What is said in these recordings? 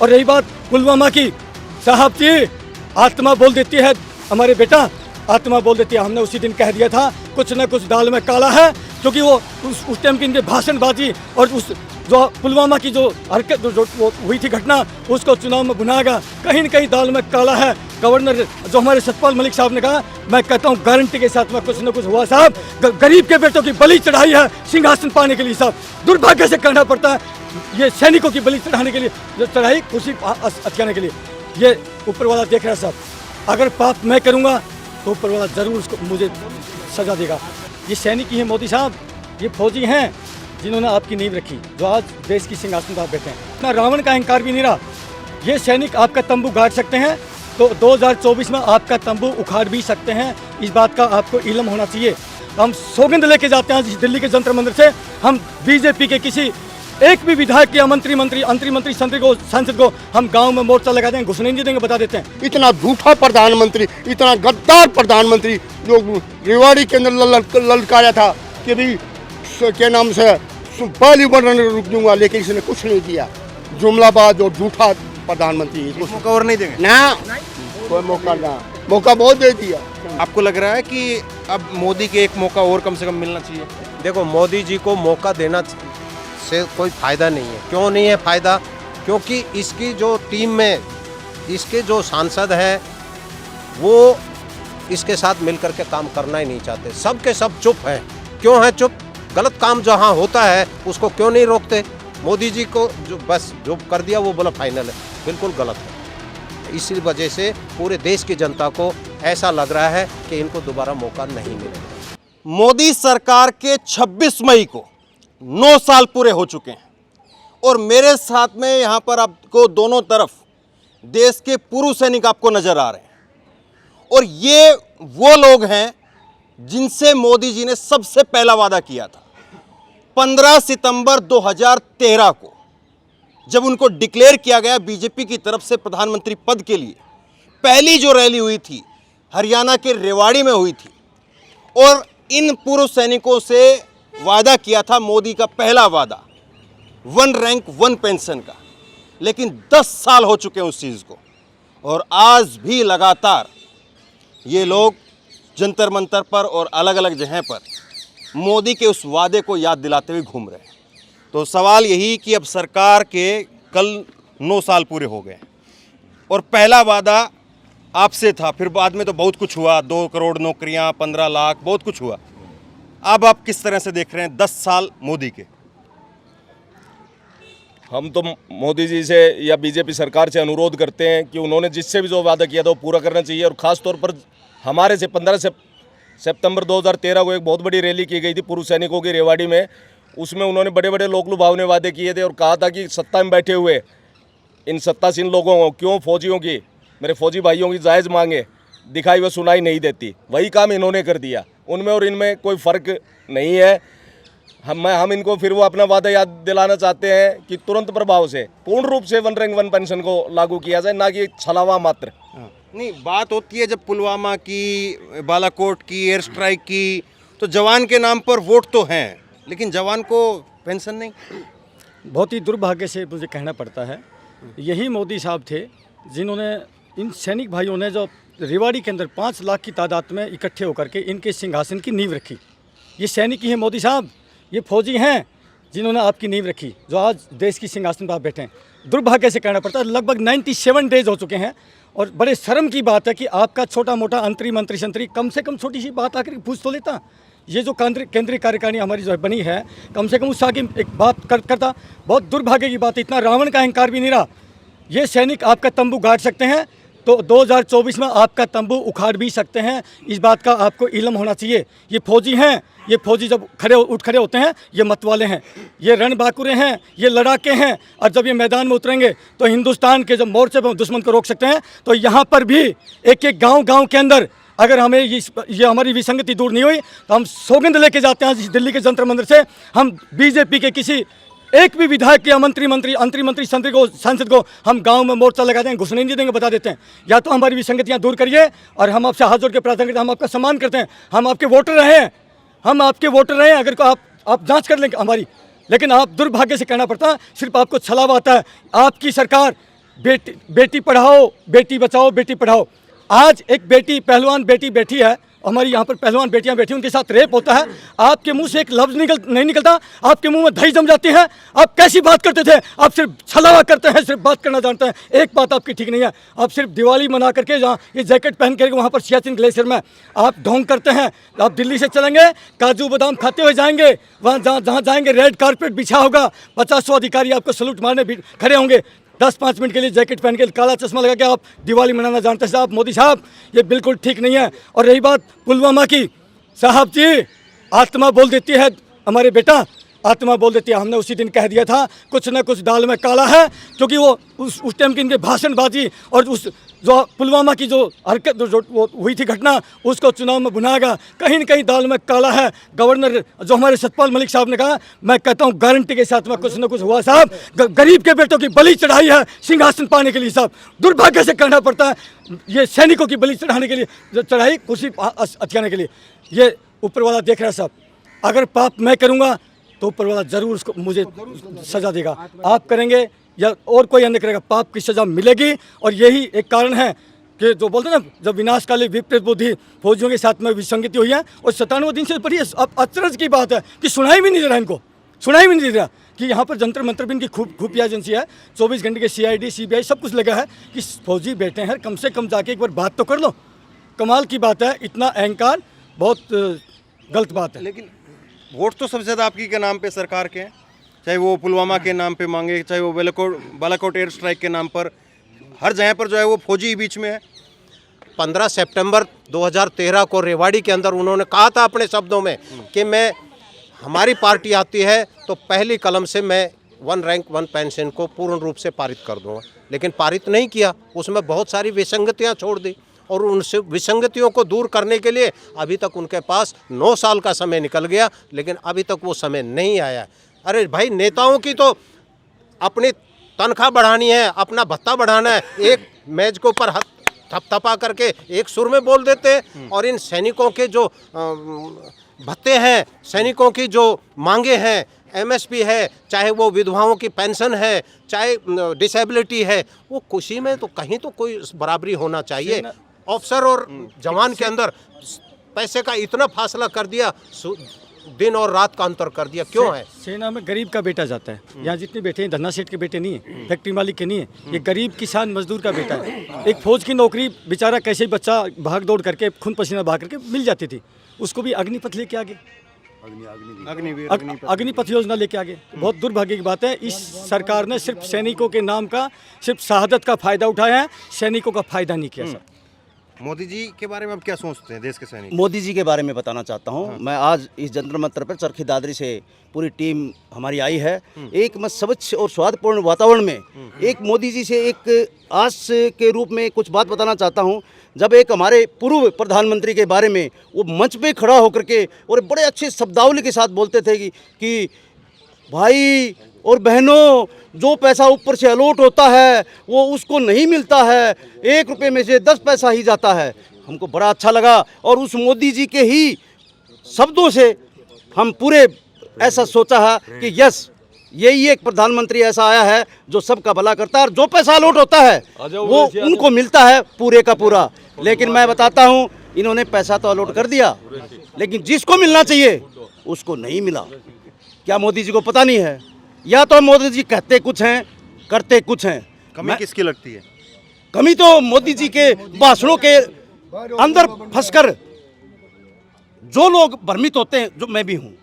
और रही बात पुलवामा की, साहब जी आत्मा बोल देती है, हमारे बेटा आत्मा बोल देती है। हमने उसी दिन कह दिया था कुछ न कुछ दाल में काला है, क्योंकि वो उस टाइम की इनके भाषणबाजी और उस जो पुलवामा की जो हरकत जो वो हुई थी घटना, उसको चुनाव में भुनाएगा। कहीं न कहीं दाल में काला है। गवर्नर जो हमारे सतपाल मलिक साहब ने कहा, मैं कहता हूँ गारंटी के साथ में कुछ न कुछ हुआ साहब। गरीब के बेटों की बलि चढ़ाई है सिंहासन पाने के लिए साहब, दुर्भाग्य से करना पड़ता है। ये सैनिकों की बलि चढ़ाने के लिए जो चढ़ाई कुर्सी अटकाने के लिए, ये ऊपर वाला देख रहा है साहब। अगर पाप मैं करूँगा तो ऊपर वाला जरूर उसको मुझे सजा देगा। ये सैनिक ही हैं मोदी साहब, ये फौजी हैं जिन्होंने आपकी नींव रखी, जो आज देश की सिंहासन पर बैठे हैं। इतना रावण का अहंकार भी नहीं रहा। ये सैनिक आपका तंबू गाड़ सकते हैं तो 2024 में आपका तंबू उखाड़ भी सकते हैं। इस बात का आपको इल्म होना चाहिए। हम सौगंध लेके जाते हैं दिल्ली के जंतर मंदिर से, हम बीजेपी के किसी एक भी विधायक या अंतरी सांसद को हम गांव में मोर्चा लगा देंगे, घुसने नहीं देंगे, बता देते हैं। इतना झूठा प्रधानमंत्री, इतना गद्दार प्रधानमंत्री जो रेवाड़ी के अंदर ललकाया था कि भी क्या नाम से पहली बार रुक दूंगा, लेकिन इसने कुछ नहीं किया। जुमलाबाज और झूठा प्रधानमंत्री। मौका और नहीं देंगे ना, कोई मौका बहुत दे दिया। आपको लग रहा है कि अब मोदी के एक मौका और कम से कम मिलना चाहिए? देखो, मोदी जी को मौका देना से कोई फ़ायदा नहीं है। क्यों नहीं है फ़ायदा? क्योंकि इसकी जो टीम में इसके जो सांसद हैं वो इसके साथ मिलकर के काम करना ही नहीं चाहते। सब के सब चुप हैं। क्यों हैं चुप? गलत काम जहाँ होता है उसको क्यों नहीं रोकते? मोदी जी को जो बस जो कर दिया वो बोला फाइनल है, बिल्कुल गलत है। इसी वजह से पूरे देश की जनता को ऐसा लग रहा है कि इनको दोबारा मौका नहीं मिलेगा। मोदी सरकार के 26 मई को 9 साल पूरे हो चुके हैं और मेरे साथ में यहाँ पर आपको दोनों तरफ देश के पूर्व सैनिक आपको नजर आ रहे हैं और ये वो लोग हैं जिनसे मोदी जी ने सबसे पहला वादा किया था 15 सितंबर 2013 को, जब उनको डिक्लेयर किया गया बीजेपी की तरफ से प्रधानमंत्री पद के लिए। पहली जो रैली हुई थी हरियाणा के रेवाड़ी में हुई थी और इन पूर्व सैनिकों से वादा किया था मोदी का पहला वादा 1 रैंक 1 पेंशन का। लेकिन 10 साल हो चुके हैं उस चीज़ को और आज भी लगातार ये लोग जंतर मंतर पर और अलग अलग जगह पर मोदी के उस वादे को याद दिलाते हुए घूम रहे हैं। तो सवाल यही कि अब सरकार के कल 9 साल पूरे हो गए और पहला वादा आपसे था, फिर बाद में तो बहुत कुछ हुआ, 2 करोड़ नौकरियां, 15 लाख, बहुत कुछ हुआ। अब आप किस तरह से देख रहे हैं 10 साल मोदी के? हम तो मोदी जी से या बीजेपी सरकार से अनुरोध करते हैं कि उन्होंने जिससे भी जो वादा किया था वो पूरा करना चाहिए। और ख़ास तौर पर हमारे से 15 सितंबर 2013 को एक बहुत बड़ी रैली की गई थी पूर्व सैनिकों की रेवाड़ी में। उसमें उन्होंने बड़े बड़े लोक लुभावने वादे किए थे और कहा था कि सत्ता में बैठे हुए इन सत्तासीन लोगों को क्यों फौजियों की, मेरे फौजी भाइयों की जायज़ मांगे दिखाई व सुनाई नहीं देती। वही काम इन्होंने कर दिया। उनमें और इनमें कोई फ़र्क नहीं है। हम इनको फिर वो अपना वादा याद दिलाना चाहते हैं कि तुरंत प्रभाव से पूर्ण रूप से 1 रैंक 1 पेंशन को लागू किया जाए, ना कि छलावा मात्र। नहीं, बात होती है जब पुलवामा की, बालाकोट की, एयर स्ट्राइक की, तो जवान के नाम पर वोट तो हैं लेकिन जवान को पेंशन नहीं। बहुत ही दुर्भाग्य से मुझे कहना पड़ता है, यही मोदी साहब थे जिन्होंने इन सैनिक भाइयों ने जो रेवाड़ी के अंदर 5 लाख की तादाद में इकट्ठे होकर के इनके सिंहासन की नींव रखी। ये सैनिक ही हैं मोदी साहब, ये फौजी हैं जिन्होंने आपकी नींव रखी, जो आज देश की सिंहासन पर आप बैठे हैं। दुर्भाग्य से कहना पड़ता है, लगभग 97 डेज हो चुके हैं और बड़े शर्म की बात है कि आपका छोटा मोटा मंत्री संतरी कम से कम छोटी सी बात आकर पूछ तो लेता। ये जो केंद्रीय कार्यकारिणी हमारी जो बनी है, कम से कम उससे आगे एक बात करता। बहुत दुर्भाग्य की बात, इतना रावण का अहंकार भी नहीं रहा। ये सैनिक आपका तंबू गाड़ सकते हैं तो 2024 में आपका तंबू उखाड़ भी सकते हैं। इस बात का आपको इल्म होना चाहिए। ये फौजी हैं, ये फौजी जब उठ खड़े होते हैं ये मतवाले हैं, ये रणबांकुरे हैं, ये लड़ाके हैं। और जब ये मैदान में उतरेंगे तो हिंदुस्तान के जब मोर्चे पर दुश्मन को रोक सकते हैं। तो यहाँ पर भी एक एक गांव के अंदर अगर हमें ये हमारी विसंगति दूर नहीं हुई तो हम सौगंध लेके जाते हैं दिल्ली के जंतर मंदिर से, हम बीजेपी के किसी एक भी विधायक या अंतरी सांसद को हम गांव में मोर्चा लगा देंगे, घुसने नहीं देंगे, बता देते हैं। या तो हमारी विसंगतियां दूर करिए और हम आपसे हाथ जोड़ के प्रार्थना करते हैं, हम आपका सम्मान करते हैं, हम आपके वोटर हैं, हम आपके वोटर हैं। अगर को आप जांच कर लेंगे हमारी, लेकिन आप दुर्भाग्य से कहना पड़ता है सिर्फ आपको छलावा आता है। आपकी सरकार बेटी पढ़ाओ, बेटी बचाओ, बेटी पढ़ाओ। आज एक बेटी, पहलवान बेटी बैठी है, हमारी यहाँ पर पहलवान बेटियां बैठी, उनके साथ रेप होता है, आपके मुंह से एक लफ्ज़ नहीं निकलता, आपके मुंह में दही जम जाती है। आप कैसी बात करते थे? आप सिर्फ छलावा करते हैं, सिर्फ बात करना जानते हैं। एक बात आपकी ठीक नहीं है, आप सिर्फ दिवाली मना करके जहाँ ये जैकेट पहन करके वहाँ पर सियाचिन ग्लेशियर में आप ढोंग करते हैं। आप दिल्ली से चलेंगे, काजू बादाम खाते हुए जाएंगे, वहाँ जहाँ जाएंगे रेड कारपेट बिछा होगा, 50 अधिकारी आपको सलूट मारने भी खड़े होंगे। 10-5 मिनट के लिए जैकेट पहन के काला चश्मा लगा के आप दिवाली मनाना जानते हैं साहब। मोदी साहब, ये बिल्कुल ठीक नहीं है। और रही बात पुलवामा की, साहब जी, आत्मा बोल देती है, हमारे बेटा आत्मा बोल देती है। हमने उसी दिन कह दिया था कुछ न कुछ दाल में काला है, क्योंकि वो उस टाइम की इनके भाषणबाजी और उस जो पुलवामा की जो हरकत जो वो हुई थी घटना, उसको चुनाव में भुनाएगा। कहीं न कहीं दाल में काला है। गवर्नर जो हमारे सतपाल मलिक साहब ने कहा, मैं कहता हूँ गारंटी के साथ में कुछ न कुछ हुआ साहब। गरीब के बेटों की बलि चढ़ाई है सिंहासन पाने के लिए साहब। दुर्भाग्य से कहना पड़ता है, ये सैनिकों की बलि चढ़ाने के लिए जो चढ़ाई, कुर्सी हथियाने के लिए। ये ऊपर वाला देख रहा है साहब। अगर पाप मैं करूँगा तो ऊपर वाला जरूर उसको मुझे सजा देगा। आप करेंगे या और कोई अन्य करेगा, पाप की सजा मिलेगी। और यही एक कारण है कि जो बोलते हैं ना, जब विनाशकाली विपरीत बुद्धि फौजियों के साथ में विसंगति हुई है, और 97 दिन से पढ़िए। अब अचरज की बात है कि सुनाई भी नहीं दे रहा इनको, सुनाई भी नहीं दे रहा कि यहाँ पर जंतर मंतर भी इनकी खुफिया एजेंसी है। 24 घंटे के CID CBI सब कुछ लगा है कि फौजी बैठे हैं, कम से कम जाके एक बार बात तो कर लो। कमाल की बात है, इतना अहंकार बहुत गलत बात है। लेकिन वोट तो सबसे ज़्यादा आपकी के नाम पे सरकार के हैं, चाहे वो पुलवामा के नाम पे मांगे, चाहे वो बालाकोट एयर स्ट्राइक के नाम पर, हर जगह पर जो है वो फौजी ही बीच में है। 15 सितंबर 2013 को रेवाड़ी के अंदर उन्होंने कहा था अपने शब्दों में कि मैं, हमारी पार्टी आती है तो पहली कलम से मैं 1 रैंक 1 पेंशन को पूर्ण रूप से पारित कर दूंगा। लेकिन पारित नहीं किया, उसमें बहुत सारी विसंगतियां छोड़ दी, और उन विसंगतियों को दूर करने के लिए अभी तक उनके पास 9 साल का समय निकल गया, लेकिन अभी तक वो समय नहीं आया। अरे भाई, नेताओं की तो अपनी तनख्वाह बढ़ानी है, अपना भत्ता बढ़ाना है, एक मेज के ऊपर थपथपा करके एक सुर में बोल देते हैं। और इन सैनिकों के जो भत्ते हैं, सैनिकों की जो मांगे हैं, MSP है, चाहे वो विधवाओं की पेंशन है, चाहे डिसेबिलिटी है, वो खुशी में तो कहीं तो कोई बराबरी होना चाहिए। अफसर और जवान के अंदर पैसे का इतना फासला कर दिया, दिन और रात का अंतर कर दिया, क्यों है? सेना में गरीब का बेटा जाता है। यहाँ जितने बैठे हैं धन्ना सेठ के बेटे नहीं है, फैक्ट्री मालिक के नहीं है, ये गरीब किसान मजदूर का बेटा है। एक फौज की नौकरी बेचारा कैसे बच्चा भाग दौड़ करके खून पसीना बहा करके मिल जाती थी, उसको भी अग्निपथ लेके आगे, अग्निपथ योजना लेके आगे। बहुत दुर्भाग्य की बात है, इस सरकार ने सिर्फ सैनिकों के नाम का, सिर्फ शहादत का फायदा उठाया है, सैनिकों का फायदा नहीं किया सर। मोदी जी के बारे में आप क्या सोचते हैं, देश के सैनिक? मोदी जी के बारे में बताना चाहता हूं। मैं आज इस जंतर मंतर पर चरखी दादरी से पूरी टीम हमारी आई है। एक मैं स्वच्छ और स्वादपूर्ण वातावरण में एक मोदी जी से एक आस के रूप में कुछ बात बताना चाहता हूं। जब एक हमारे पूर्व प्रधानमंत्री के बारे में वो मंच पे खड़ा होकर के और बड़े अच्छे शब्दावली के साथ बोलते थे कि भाई और बहनों, जो पैसा ऊपर से अलॉट होता है वो उसको नहीं मिलता है, 1 रुपये में से 10 पैसा ही जाता है। हमको बड़ा अच्छा लगा, और उस मोदी जी के ही शब्दों से हम पूरे ऐसा सोचा है कि यस, यही एक प्रधानमंत्री ऐसा आया है जो सबका भला करता है, और जो पैसा अलॉट होता है वो उनको मिलता है पूरे का पूरा। लेकिन मैं बताता हूँ, इन्होंने पैसा तो अलॉट कर दिया, लेकिन जिसको मिलना चाहिए उसको नहीं मिला। क्या मोदी जी को पता नहीं है? या तो मोदी जी कहते कुछ हैं, करते कुछ हैं। कमी किसकी लगती है? कमी तो मोदी जी के भाषणों के अंदर फंसकर जो लोग भ्रमित होते हैं, जो मैं भी हूँ,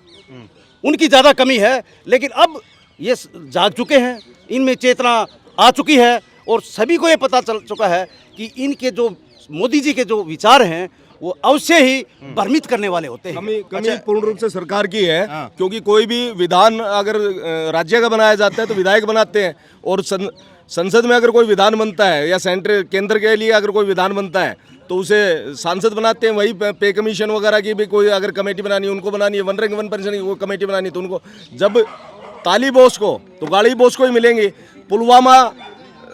उनकी ज़्यादा कमी है। लेकिन अब ये जाग चुके हैं, इनमें चेतना आ चुकी है, और सभी को ये पता चल चुका है कि इनके जो मोदी जी के जो विचार हैं वो अवश्य ही भ्रमित करने वाले होते हैं। कमी पूर्ण रूप से सरकार की है, क्योंकि कोई भी विधान अगर राज्य का बनाया जाता है तो विधायक बनाते हैं, और संसद में अगर कोई विधान बनता है या केंद्र के लिए अगर कोई विधान बनता है तो उसे सांसद बनाते हैं। वही पे कमीशन वगैरह की भी कोई अगर कमेटी बनानी है उनको बनानी है, 1 रैंक 1 पेंशन की कोई कमेटी बनानी है तो उनको, जब ताली बोस को तो गाड़ी बोस को ही मिलेंगी। पुलवामा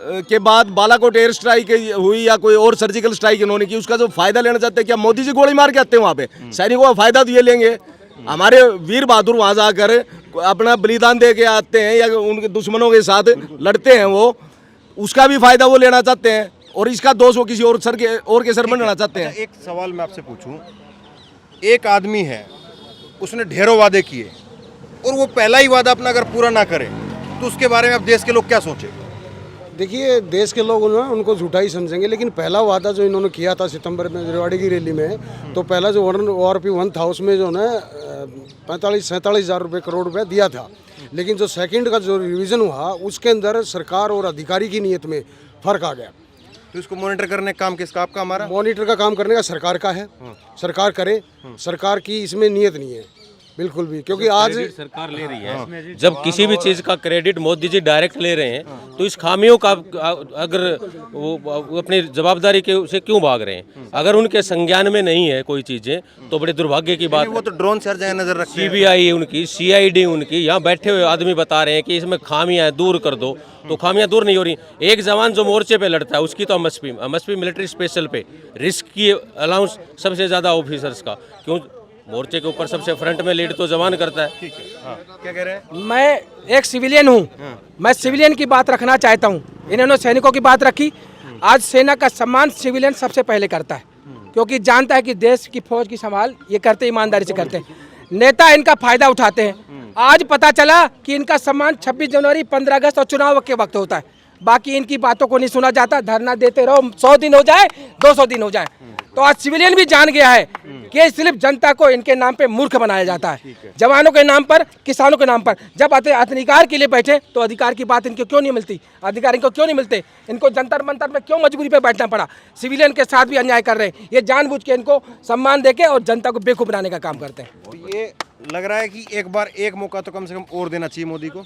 के बाद बालाकोट एयर स्ट्राइक हुई या कोई और सर्जिकल स्ट्राइक इन्होंने की, उसका जो फायदा लेना चाहते हैं, क्या मोदी जी गोली मार के आते हैं वहाँ पे? सैनिकों का फायदा तो ये लेंगे। हमारे वीर बहादुर वहाँ जाकर अपना बलिदान दे के आते हैं या उनके दुश्मनों के साथ लड़ते हैं, वो उसका भी फायदा वो लेना चाहते हैं और इसका दोष वो किसी और के सर बनना चाहते हैं। अच्छा, एक सवाल मैं आपसे पूछूं, एक आदमी है, उसने ढेरों वादे किए और वो पहला ही वादा अपना अगर पूरा ना करे तो उसके बारे में अब देश के लोग क्या सोचे? देखिए, देश के लोग ना उनको झूठा ही समझेंगे, लेकिन पहला वादा जो इन्होंने किया था सितंबर में रेवाड़ी की रैली में, तो पहला जो ORP-1 था उसमें जो ना 45-47 हज़ार करोड़ रुपए दिया था। लेकिन जो सेकंड का जो रिवीजन हुआ उसके अंदर सरकार और अधिकारी की नीयत में फ़र्क आ गया। तो इसको मॉनिटर करने का काम किसका? आपका? हमारा? मॉनिटर का काम करने का सरकार का है, सरकार करे। सरकार की इसमें नीयत नहीं है बिल्कुल भी, क्योंकि आज सरकार ले रही है। जब किसी भी चीज़ का क्रेडिट मोदी जी डायरेक्ट ले रहे हैं तो इस खामियों का अगर वो अपनी जवाबदारी के से क्यों भाग रहे हैं? अगर उनके संज्ञान में नहीं है कोई चीज़ें तो बड़े दुर्भाग्य की बात। वो तो ड्रोन से हर जगह नजर रखते हैं। CBI उनकी, CID उनकी, यहाँ बैठे हुए आदमी बता रहे हैं कि इसमें खामियां हैं, दूर कर दो, तो खामियां दूर नहीं हो रही। एक जवान जो मोर्चे पे लड़ता है उसकी तो MSP मिलिट्री स्पेशल पे रिस्क की अलाउंस सबसे ज़्यादा ऑफिसर्स का, क्यों? मोर्चे के ऊपर सबसे फ्रंट में लीड तो जवान करता है। ठीक है, हाँ, क्या कह रहे हैं? मैं एक सिविलियन हूँ, मैं सिविलियन की बात रखना चाहता हूँ। इन्होंने सैनिकों की बात रखी। आज सेना का सम्मान सिविलियन सबसे पहले करता है, क्योंकि जानता है कि देश की फौज की संभाल ये करते ईमानदारी से करते हैं। नेता इनका फायदा उठाते हैं। आज पता चला कि इनका सम्मान 26 जनवरी, 15 अगस्त और चुनाव के वक्त होता है। बाकी इनकी बातों को नहीं सुना जाता। धरना देते रहो, 100 दिन हो जाए, 200 दिन हो जाए। तो आज सिविलियन भी जान गया है कि सिर्फ जनता को इनके नाम पे मूर्ख बनाया जाता है, जवानों के नाम पर, किसानों के नाम पर। जब अधिकार के लिए बैठे तो अधिकार की बात इनको क्यों नहीं मिलती? अधिकार इनको क्यों नहीं मिलते? इनको जंतर मंतर में क्यों मजबूरी पे बैठना पड़ा? सिविलियन के साथ भी अन्याय कर रहे हैं। ये जानबूझ के इनको सम्मान देके और जनता को बेवकूफ बनाने का काम करते हैं। तो ये लग रहा है कि एक बार एक मौका तो कम से कम और देना चाहिए मोदी को।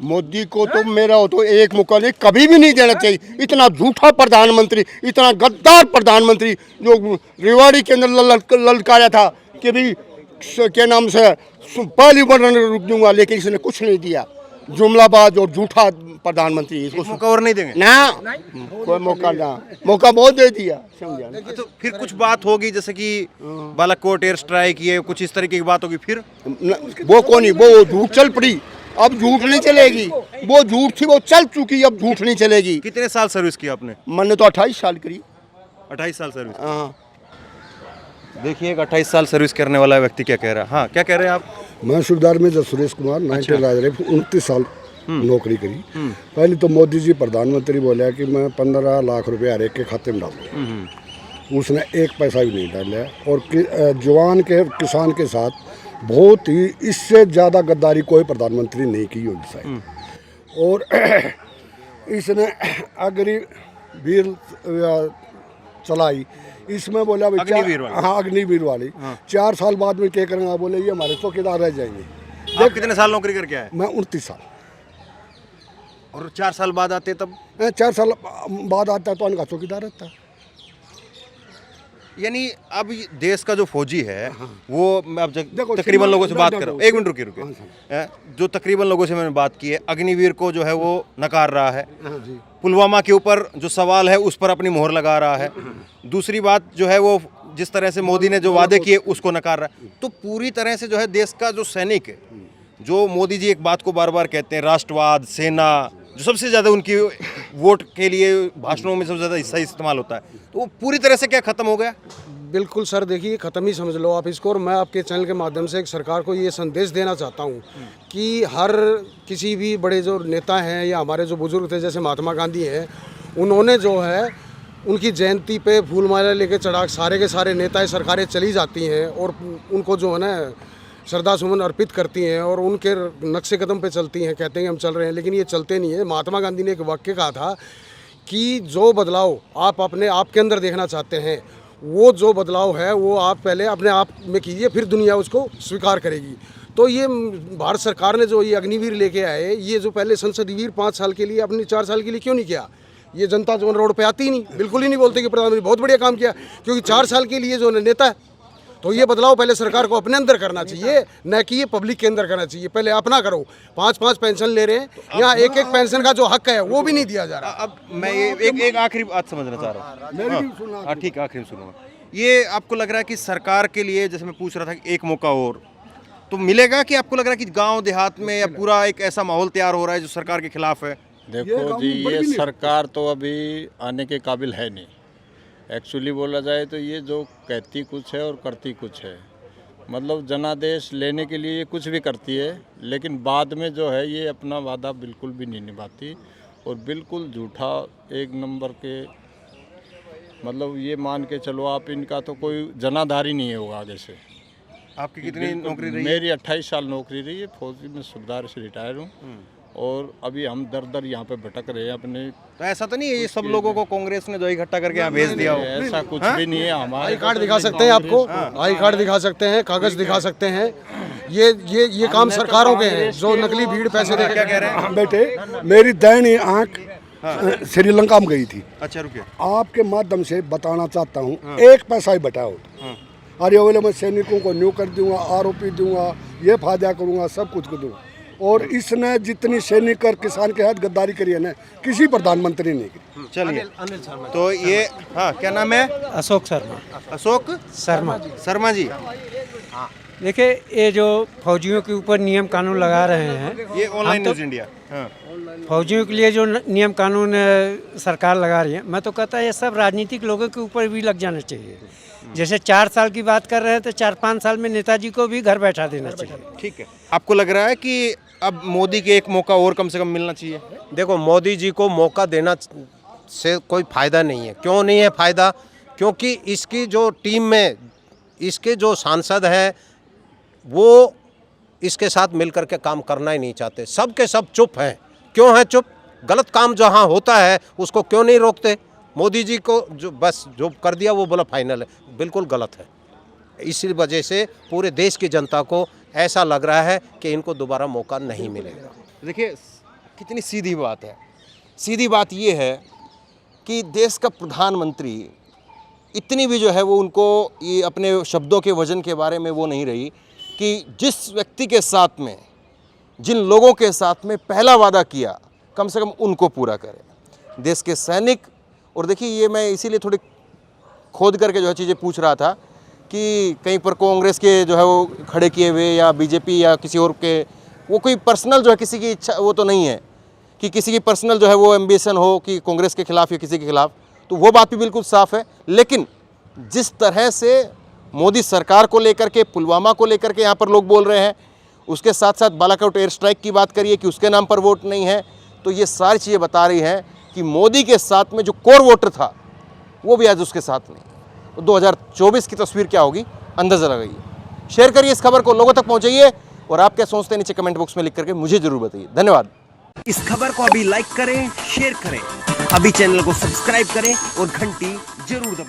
मोदी को तो मेरा हो तो एक मौका नहीं, कभी भी नहीं देना चाहिए। इतना झूठा प्रधानमंत्री, इतना गद्दार प्रधानमंत्री जो रेवाड़ी के अंदर ललकारा था कि भी क्या नाम से पहली बटन रुक दूंगा, लेकिन इसने कुछ नहीं दिया। जुमलाबाज और झूठा प्रधानमंत्री। इसको मौका और नहीं देंगे ना, कोई मौका ना, मौका बहुत दे दिया, समझा। तो फिर कुछ बात होगी, जैसे कि बालाकोट एयर स्ट्राइक, ये कुछ इस तरीके की बात होगी फिर? वो कौन नहीं, वो झूठ चल पड़ी, अब झूठ नहीं चलेगी। वो झूठ थी, वो चल चुकी, अब झूठ नहीं चलेगी। कितने साल सर्विस की आपने? मैंने तो 28 साल करी। 28 साल सर्विस। हाँ, देखिए एक 28 साल सर्विस करने वाला व्यक्ति क्या कह रहा है। हाँ, क्या कह रहे हैं आप? मैं सुबेदार में सुरेश कुमार 29 साल नौकरी करी। पहले तो मोदी जी प्रधानमंत्री बोला कि मैं 15 लाख रुपए हर एक के खाते में डालूंगा। उसने एक पैसा भी नहीं डाला और जवान के किसान के साथ बहुत ही, इससे ज़्यादा गद्दारी कोई प्रधानमंत्री नहीं की होगी शायद। और इसने अग्निवीर चलाई, इसमें बोला भाई अग्निवीर वाली। हाँ, अग्निवीर वाली। 4 साल बाद में क्या करेंगे? बोले ये हमारे चौकीदार रह जाएंगे। आप कितने साल नौकरी करके आए? मैं 29 साल। और 4 साल बाद आते तब? 4 साल बाद आता तो उनका चौकीदार रहता। यानी अब देश का जो फौजी है वो, मैं अब तकरीबन लोगों से बात कर रहा हूँ। एक मिनट रुकिए। जो तकरीबन लोगों से मैंने बात की है, अग्निवीर को जो है वो नकार रहा है। पुलवामा के ऊपर जो सवाल है उस पर अपनी मोहर लगा रहा है। दूसरी बात जो है वो जिस तरह से मोदी ने जो वादे किए उसको नकार रहा है। तो पूरी तरह से जो है देश का जो सैनिक है, जो मोदी जी एक बात को बार बार कहते हैं, राष्ट्रवाद, सेना, जो सबसे ज़्यादा उनकी वोट के लिए भाषणों में सबसे ज़्यादा हिस्सा इस्तेमाल होता है, तो वो पूरी तरह से क्या ख़त्म हो गया? बिल्कुल सर, देखिए ख़त्म ही समझ लो आप इसको। और मैं आपके चैनल के माध्यम से एक सरकार को ये संदेश देना चाहता हूँ कि हर किसी भी बड़े जो नेता हैं या हमारे जो बुजुर्ग थे जैसे महात्मा गांधी हैं, उन्होंने जो है उनकी जयंती पे फूलमाला लेके चढ़ा, सारे के सारे नेताएं सरकारें चली जाती हैं और उनको जो है ना श्रद्धा सुमन अर्पित करती हैं और उनके नक्शे कदम पे चलती हैं, कहते हैं हम चल रहे हैं, लेकिन ये चलते नहीं है। महात्मा गांधी ने एक वाक्य कहा था कि जो बदलाव आप अपने आप के अंदर देखना चाहते हैं, वो जो बदलाव है वो आप पहले अपने आप में कीजिए, फिर दुनिया उसको स्वीकार करेगी। तो ये भारत सरकार ने जो ये अग्निवीर लेके आए, ये जो पहले संसदीय वीर 5 साल के लिए, अपनी 4 साल के लिए क्यों नहीं किया? ये जनता जो रोड पे आती ही नहीं, बिल्कुल ही नहीं बोलते कि प्रधानमंत्री बहुत बढ़िया काम किया, क्योंकि 4 साल के लिए जो नेता है। तो ये बदलाव पहले सरकार को अपने अंदर करना चाहिए, न कि ये पब्लिक के अंदर करना चाहिए। पहले अपना करो। 5-5 पेंशन ले रहे हैं, यहाँ एक पेंशन का जो हक है वो भी नहीं दिया जा रहा। अब मैं ये एक आखिरी बात समझना चाह रहा हूँ। हाँ ठीक, आखिरी में सुनूंगा। ये आपको लग रहा है कि सरकार के लिए, जैसे मैं पूछ रहा था कि एक मौका और तो मिलेगा, कि आपको लग रहा है कि गांव देहात में या पूरा एक ऐसा माहौल तैयार हो रहा है जो सरकार के खिलाफ है? देखो जी, ये सरकार तो अभी आने के काबिल है नहीं। एक्चुअली बोला जाए तो ये जो कहती कुछ है और करती कुछ है। मतलब जनादेश लेने के लिए ये कुछ भी करती है, लेकिन बाद में जो है ये अपना वादा बिल्कुल भी नहीं निभाती और बिल्कुल झूठा एक नंबर के। मतलब ये मान के चलो आप, इनका तो कोई जनाधारी नहीं है होगा आगे से। आपकी कितनी नौकरी रही है? मेरी 28 साल नौकरी रही है। फौजी में सुबेदार से रिटायर हूँ और अभी हम दर दर यहाँ पे भटक रहे हैं अपने। तो ऐसा तो नहीं है ये सब लोगों को कांग्रेस ने जो इकट्ठा करके यहाँ भेज दिया हो? ऐसा कुछ भी नहीं है। हमारे आई कार्ड दिखा सकते हैं आपको, आई कार्ड दिखा सकते हैं, कागज दिखा सकते हैं। ये काम सरकारों के हैं जो नकली भीड़ पैसे दे। क्या कह रहे हैं बेटे, मेरी दैनी आंख श्रीलंका में गई थी। अच्छा रुकिए। आपके माध्यम से बताना चाहता हूँ, एक पैसा ही बटाओ। अरे बोले मैं सैनिकों को न्यू कर दूंगा, आरोपी दूंगा, ये फायदा करूंगा, सब कुछ कर दूंगा। और इसने जितनी सैनिक और किसान के साथ गद्दारी करी है ना, किसी प्रधानमंत्री ने की। चलिए, तो ये हाँ, क्या नाम है? अशोक शर्मा। अशोक शर्मा जी। देखिए, ये जो फौजियों के ऊपर नियम कानून लगा रहे हैं, ये ऑनलाइन न्यूज़ इंडिया। हाँ। फौजियों के लिए जो नियम कानून सरकार लगा रही है, मैं तो कहता है ये सब राजनीतिक लोगों के ऊपर भी लग जाना चाहिए। जैसे 4 साल की बात कर रहे हैं तो 4-5 साल में नेताजी को भी घर बैठा देना चाहिए। ठीक है, आपको लग रहा है कि अब मोदी के एक मौका और कम से कम मिलना चाहिए? देखो, मोदी जी को मौका देना से कोई फ़ायदा नहीं है। क्यों नहीं है फ़ायदा? क्योंकि इसकी जो टीम में इसके जो सांसद हैं वो इसके साथ मिलकर के काम करना ही नहीं चाहते। सब के सब चुप हैं। क्यों है चुप? गलत काम जहाँ होता है उसको क्यों नहीं रोकते? मोदी जी को जो कर दिया वो बोला फाइनल है, बिल्कुल गलत है। इसी वजह से पूरे देश की जनता को ऐसा लग रहा है कि इनको दोबारा मौका नहीं मिलेगा। देखिए, कितनी सीधी बात है। सीधी बात ये है कि देश का प्रधानमंत्री इतनी भी जो है वो उनको ये अपने शब्दों के वजन के बारे में वो नहीं रही कि जिस व्यक्ति के साथ में, जिन लोगों के साथ में पहला वादा किया, कम से कम उनको पूरा करें। देश के सैनिक, और देखिए ये मैं इसीलिए थोड़ी खोद करके जो है चीज़ें पूछ रहा था कि कहीं पर कांग्रेस के जो है वो खड़े किए हुए या बीजेपी या किसी और के, वो कोई पर्सनल जो है किसी की इच्छा वो तो नहीं है कि किसी की पर्सनल जो है वो एम्बिशन हो कि कांग्रेस के खिलाफ या किसी के खिलाफ, तो वो बात भी बिल्कुल साफ़ है। लेकिन जिस तरह से मोदी सरकार को लेकर के, पुलवामा को लेकर के यहाँ पर लोग बोल रहे हैं, उसके साथ साथ बालाकोट एयर स्ट्राइक की बात करिए कि उसके नाम पर वोट नहीं है, तो ये सारी चीज़ें बता रही हैं कि मोदी के साथ में जो कोर वोटर था वो भी आज उसके साथ नहीं। तो 2024 की तस्वीर क्या होगी अंदाज़ा लगाइए। शेयर करिए इस खबर को, लोगों तक पहुंचाइए, और आप क्या सोचते हैं नीचे कमेंट बॉक्स में लिख करके मुझे जरूर बताइए। धन्यवाद। इस खबर को अभी लाइक करें, शेयर करें, अभी चैनल को सब्सक्राइब करें और घंटी जरूर दबाएं।